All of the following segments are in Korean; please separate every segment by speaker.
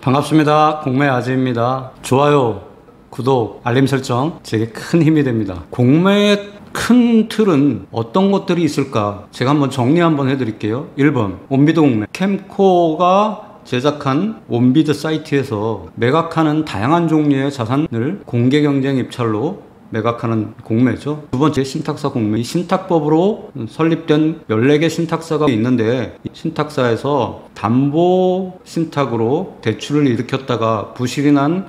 Speaker 1: 반갑습니다. 공매 아재입니다. 좋아요, 구독, 알림 설정 제게 큰 힘이 됩니다. 공매의 큰 틀은 어떤 것들이 있을까? 제가 한번 정리 한번 해드릴게요. 1번 온비드 공매. 캠코가 제작한 온비드 사이트에서 매각하는 다양한 종류의 자산을 공개 경쟁 입찰로 매각하는 공매죠. 두 번째 신탁사 공매. 이 신탁법으로 설립된 14개 신탁사가 있는데 이 신탁사에서 담보 신탁으로 대출을 일으켰다가 부실이 난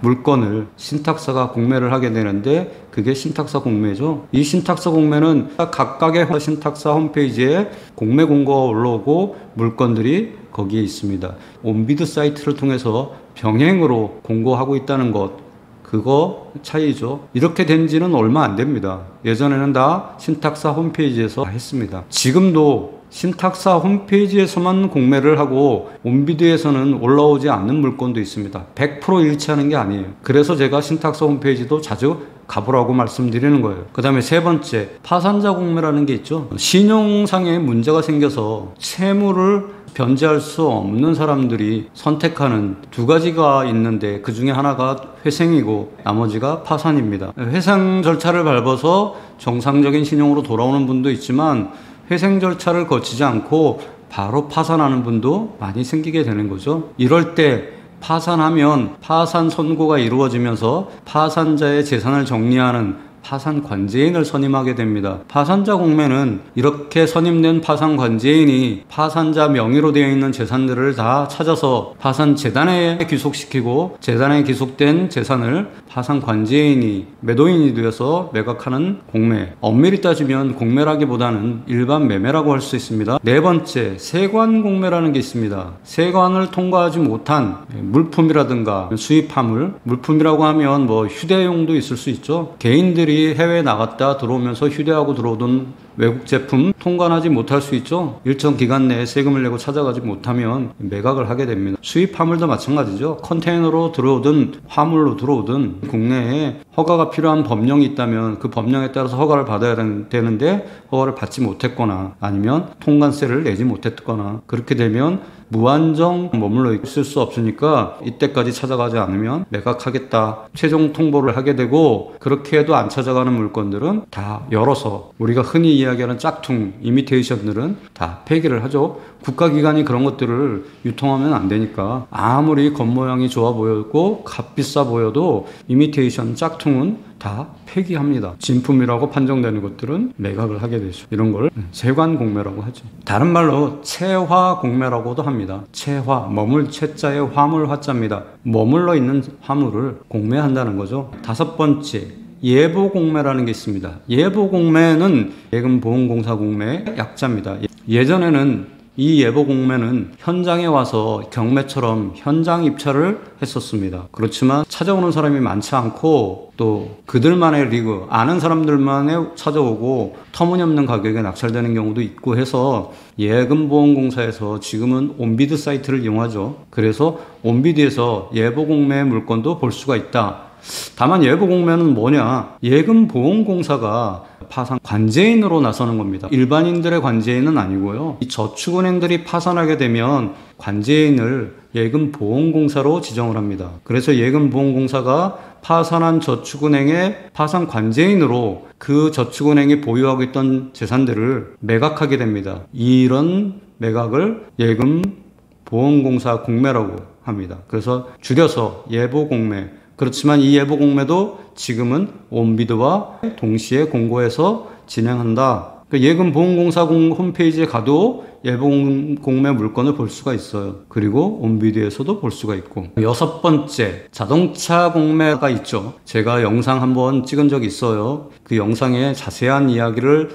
Speaker 1: 물건을 신탁사가 공매를 하게 되는데 그게 신탁사 공매죠. 이 신탁사 공매는 각각의 신탁사 홈페이지에 공매 공고가 올라오고 물건들이 거기에 있습니다. 온비드 사이트를 통해서 병행으로 공고하고 있다는 것, 그거 차이죠. 이렇게 된 지는 얼마 안 됩니다. 예전에는 다 신탁사 홈페이지에서 했습니다. 지금도 신탁사 홈페이지에서만 공매를 하고 온비드에서는 올라오지 않는 물건도 있습니다. 100% 일치하는 게 아니에요. 그래서 제가 신탁사 홈페이지도 자주 가보라고 말씀드리는 거예요. 그 다음에 세 번째, 파산자 공매라는 게 있죠. 신용상에 문제가 생겨서 채무를 변제할 수 없는 사람들이 선택하는 두 가지가 있는데 그 중에 하나가 회생이고 나머지가 파산입니다. 회생 절차를 밟아서 정상적인 신용으로 돌아오는 분도 있지만 회생 절차를 거치지 않고 바로 파산하는 분도 많이 생기게 되는 거죠. 이럴 때 파산하면 파산 선고가 이루어지면서 파산자의 재산을 정리하는 파산 관제인을 선임하게 됩니다. 파산자 공매는 이렇게 선임된 파산 관제인이 파산자 명의로 되어 있는 재산들을 다 찾아서 파산 재단에 귀속시키고 재단에 귀속된 재산을 파산 관제인이 매도인이 되어서 매각하는 공매. 엄밀히 따지면 공매라기보다는 일반 매매라고 할 수 있습니다. 네 번째, 세관 공매라는 게 있습니다. 세관을 통과하지 못한 물품이라든가 수입 화물, 물품이라고 하면 뭐 휴대용도 있을 수 있죠. 개인들이 해외에 나갔다 들어오면서 휴대하고 들어오던 외국 제품 통관하지 못할 수 있죠. 일정 기간 내에 세금을 내고 찾아가지 못하면 매각을 하게 됩니다. 수입 화물도 마찬가지죠. 컨테이너로 들어오든 화물로 들어오든 국내에 허가가 필요한 법령이 있다면 그 법령에 따라서 허가를 받아야 되는데 허가를 받지 못했거나 아니면 통관세를 내지 못했거나 그렇게 되면 무한정 머물러 있을 수 없으니까 이때까지 찾아가지 않으면 매각하겠다 최종 통보를 하게 되고, 그렇게 해도 안 찾아가는 물건들은 다 열어서 우리가 흔히 이야기하는 짝퉁, 이미테이션들은 다 폐기를 하죠. 국가기관이 그런 것들을 유통하면 안 되니까 아무리 겉모양이 좋아 보였고 값비싸 보여도 이미테이션, 짝퉁은 다 폐기합니다. 진품이라고 판정되는 것들은 매각을 하게 되죠. 이런 걸 세관 공매라고 하죠. 다른 말로 채화 공매라고도 합니다. 채화, 머물 채자에 화물 화자입니다. 머물러 있는 화물을 공매한다는 거죠. 다섯 번째, 예보 공매라는 게 있습니다. 예보 공매는 예금보험공사 공매의 약자입니다. 예전에는 이 예보 공매는 현장에 와서 경매처럼 현장 입찰을 했었습니다. 그렇지만 찾아오는 사람이 많지 않고 또 그들만의 리그, 아는 사람들만의 찾아오고 터무니없는 가격에 낙찰되는 경우도 있고 해서 예금보험공사에서 지금은 온비드 사이트를 이용하죠. 그래서 온비드에서 예보 공매 물건도 볼 수가 있다. 다만 예보 공매는 뭐냐? 예금보험공사가 파산 관제인으로 나서는 겁니다. 일반인들의 관제인은 아니고요. 이 저축은행들이 파산하게 되면 관제인을 예금보험공사로 지정을 합니다. 그래서 예금보험공사가 파산한 저축은행의 파산 관제인으로 그 저축은행이 보유하고 있던 재산들을 매각하게 됩니다. 이런 매각을 예금보험공사 공매라고 합니다. 그래서 줄여서 예보공매. 그렇지만 이 예보공매도 지금은 온비드와 동시에 공고해서 진행한다. 예금보험공사 홈페이지에 가도 예보공매 물건을 볼 수가 있어요. 그리고 온비드에서도 볼 수가 있고. 여섯 번째, 자동차 공매가 있죠. 제가 영상 한번 찍은 적이 있어요. 그 영상에 자세한 이야기를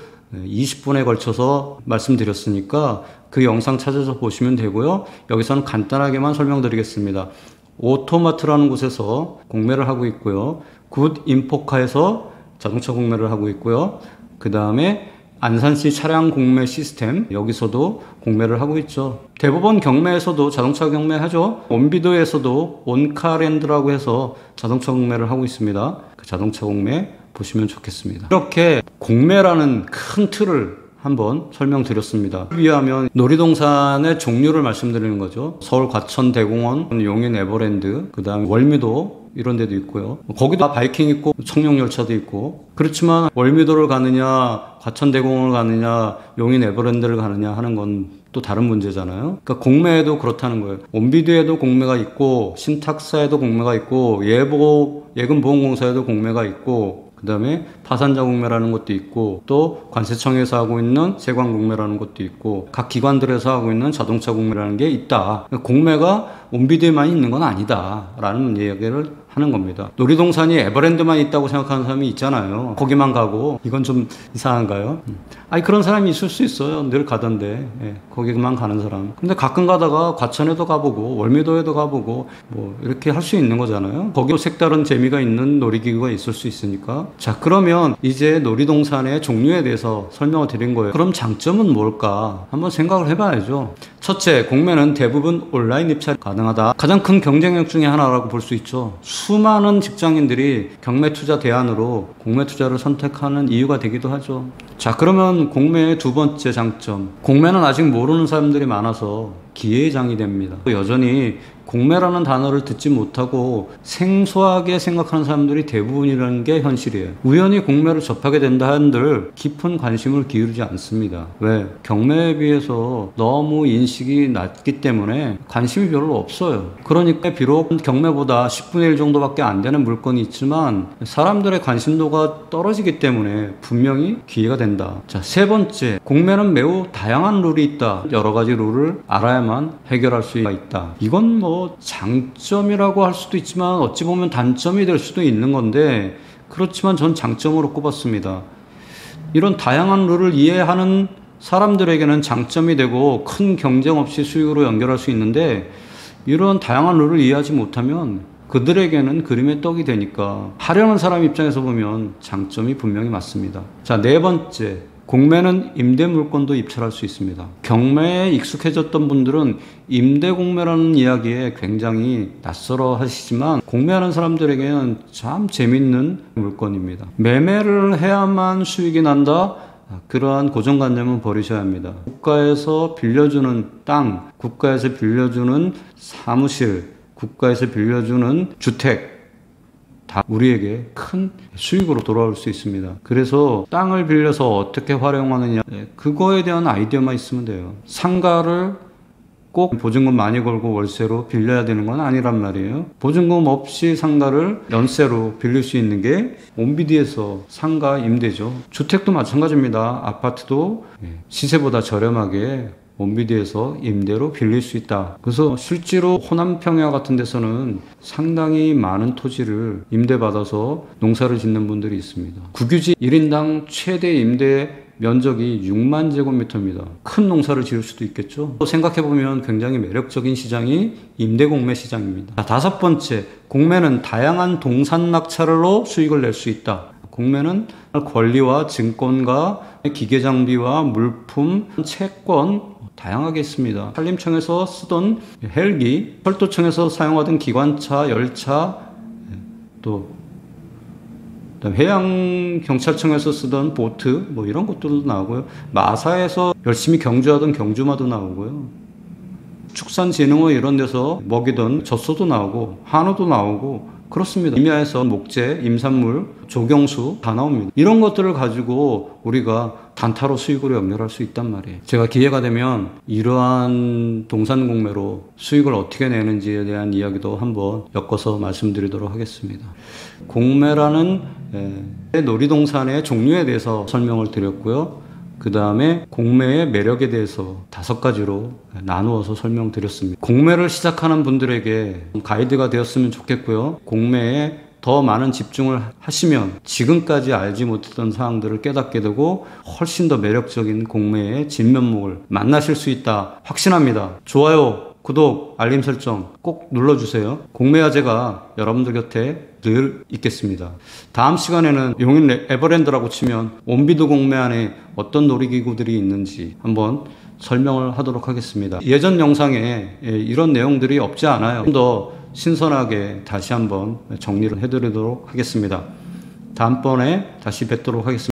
Speaker 1: 20분에 걸쳐서 말씀드렸으니까 그 영상 찾아서 보시면 되고요. 여기서는 간단하게만 설명드리겠습니다. 오토마트라는 곳에서 공매를 하고 있고요. 굿 인포카에서 자동차 공매를 하고 있고요. 그 다음에 안산시 차량 공매 시스템, 여기서도 공매를 하고 있죠. 대법원 경매에서도 자동차 경매하죠. 온비드에서도 온카랜드라고 해서 자동차 공매를 하고 있습니다. 그 자동차 공매 보시면 좋겠습니다. 이렇게 공매라는 큰 틀을 한번 설명드렸습니다. 위하면 놀이동산의 종류를 말씀드리는 거죠. 서울 과천대공원, 용인 에버랜드, 그 다음에 월미도 이런 데도 있고요. 거기도 바이킹 있고 청룡열차도 있고. 그렇지만 월미도를 가느냐, 과천대공원을 가느냐, 용인 에버랜드를 가느냐 하는 건 또 다른 문제잖아요. 그러니까 공매에도 그렇다는 거예요. 온비드에도 공매가 있고, 신탁사에도 공매가 있고, 예금보험공사에도 공매가 있고, 그 다음에 파산자 공매라는 것도 있고, 또 관세청에서 하고 있는 세관 공매라는 것도 있고, 각 기관들에서 하고 있는 자동차 공매라는 게 있다. 공매가 온비드에만 있는 건 아니다 라는 이야기를 하는 겁니다. 놀이동산이 에버랜드만 있다고 생각하는 사람이 있잖아요. 거기만 가고. 이건 좀 이상한가요? 아니, 그런 사람이 있을 수 있어요. 늘 가던데. 예, 거기만 가는 사람. 근데 가끔 가다가 과천에도 가보고 월미도에도 가보고 뭐 이렇게 할 수 있는 거잖아요. 거기도 색다른 재미가 있는 놀이기구가 있을 수 있으니까. 자, 그러면 이제 놀이동산의 종류에 대해서 설명을 드린 거예요. 그럼 장점은 뭘까? 한번 생각을 해봐야죠. 첫째, 공매는 대부분 온라인 입찰이 가능하다. 가장 큰 경쟁력 중에 하나라고 볼 수 있죠. 수많은 직장인들이 경매 투자 대안으로 공매 투자를 선택하는 이유가 되기도 하죠. 자, 그러면 공매의 두 번째 장점. 공매는 아직 모르는 사람들이 많아서 기회의 장이 됩니다. 여전히 공매라는 단어를 듣지 못하고 생소하게 생각하는 사람들이 대부분이라는 게 현실이에요. 우연히 공매를 접하게 된다 한들 깊은 관심을 기울이지 않습니다. 왜? 경매에 비해서 너무 인식이 낮기 때문에 관심이 별로 없어요. 그러니까 비록 경매보다 10분의 1 정도밖에 안 되는 물건이 있지만 사람들의 관심도가 떨어지기 때문에 분명히 기회가 된다. 자, 세 번째, 공매는 매우 다양한 룰이 있다. 여러 가지 룰을 알아야만 해결할 수가 있다. 이건 뭐 장점이라고 할 수도 있지만 어찌 보면 단점이 될 수도 있는 건데, 그렇지만 전 장점으로 꼽았습니다. 이런 다양한 룰을 이해하는 사람들에게는 장점이 되고 큰 경쟁 없이 수익으로 연결할 수 있는데, 이런 다양한 룰을 이해하지 못하면 그들에게는 그림의 떡이 되니까 하려는 사람 입장에서 보면 장점이 분명히 맞습니다. 자, 네 번째, 공매는 임대 물건도 입찰할 수 있습니다. 경매에 익숙해졌던 분들은 임대 공매라는 이야기에 굉장히 낯설어 하시지만 공매하는 사람들에게는 참 재밌는 물건입니다. 매매를 해야만 수익이 난다? 그러한 고정관념은 버리셔야 합니다. 국가에서 빌려주는 땅, 국가에서 빌려주는 사무실, 국가에서 빌려주는 주택, 다 우리에게 큰 수익으로 돌아올 수 있습니다. 그래서 땅을 빌려서 어떻게 활용하느냐, 그거에 대한 아이디어만 있으면 돼요. 상가를 꼭 보증금 많이 걸고 월세로 빌려야 되는 건 아니란 말이에요. 보증금 없이 상가를 연세로 빌릴 수 있는 게 온비디에서 상가 임대죠. 주택도 마찬가지입니다. 아파트도 시세보다 저렴하게 온비디에서 임대로 빌릴 수 있다. 그래서 실제로 호남 평야 같은 데서는 상당히 많은 토지를 임대받아서 농사를 짓는 분들이 있습니다. 국유지 1인당 최대 임대 면적이 6만 제곱미터입니다. 큰 농사를 지을 수도 있겠죠. 생각해보면 굉장히 매력적인 시장이 임대공매 시장입니다. 자, 다섯 번째, 공매는 다양한 동산 낙찰로 수익을 낼 수 있다. 공매는 권리와 증권과 기계장비와 물품, 채권 다양하게 있습니다. 산림청에서 쓰던 헬기, 철도청에서 사용하던 기관차, 열차, 또 해양경찰청에서 쓰던 보트, 뭐 이런 것들도 나오고요. 마사에서 열심히 경주하던 경주마도 나오고요. 축산진흥원 이런 데서 먹이던 젖소도 나오고 한우도 나오고 그렇습니다. 임야에서 목재, 임산물, 조경수 다 나옵니다. 이런 것들을 가지고 우리가 단타로 수익으로 연결할 수 있단 말이에요. 제가 기회가 되면 이러한 동산 공매로 수익을 어떻게 내는지에 대한 이야기도 한번 엮어서 말씀드리도록 하겠습니다. 공매라는 놀이동산의 종류에 대해서 설명을 드렸고요. 그 다음에 공매의 매력에 대해서 5가지로 나누어서 설명드렸습니다. 공매를 시작하는 분들에게 가이드가 되었으면 좋겠고요. 공매에 더 많은 집중을 하시면 지금까지 알지 못했던 사항들을 깨닫게 되고 훨씬 더 매력적인 공매의 진면목을 만나실 수 있다 확신합니다. 좋아요, 구독, 알림 설정 꼭 눌러주세요. 공매화제가 여러분들 곁에 늘 있겠습니다. 다음 시간에는 용인 에버랜드라고 치면 온비드 공매 안에 어떤 놀이기구들이 있는지 한번 설명을 하도록 하겠습니다. 예전 영상에 이런 내용들이 없지 않아요. 좀 더 신선하게 다시 한번 정리를 해드리도록 하겠습니다. 다음번에 다시 뵙도록 하겠습니다.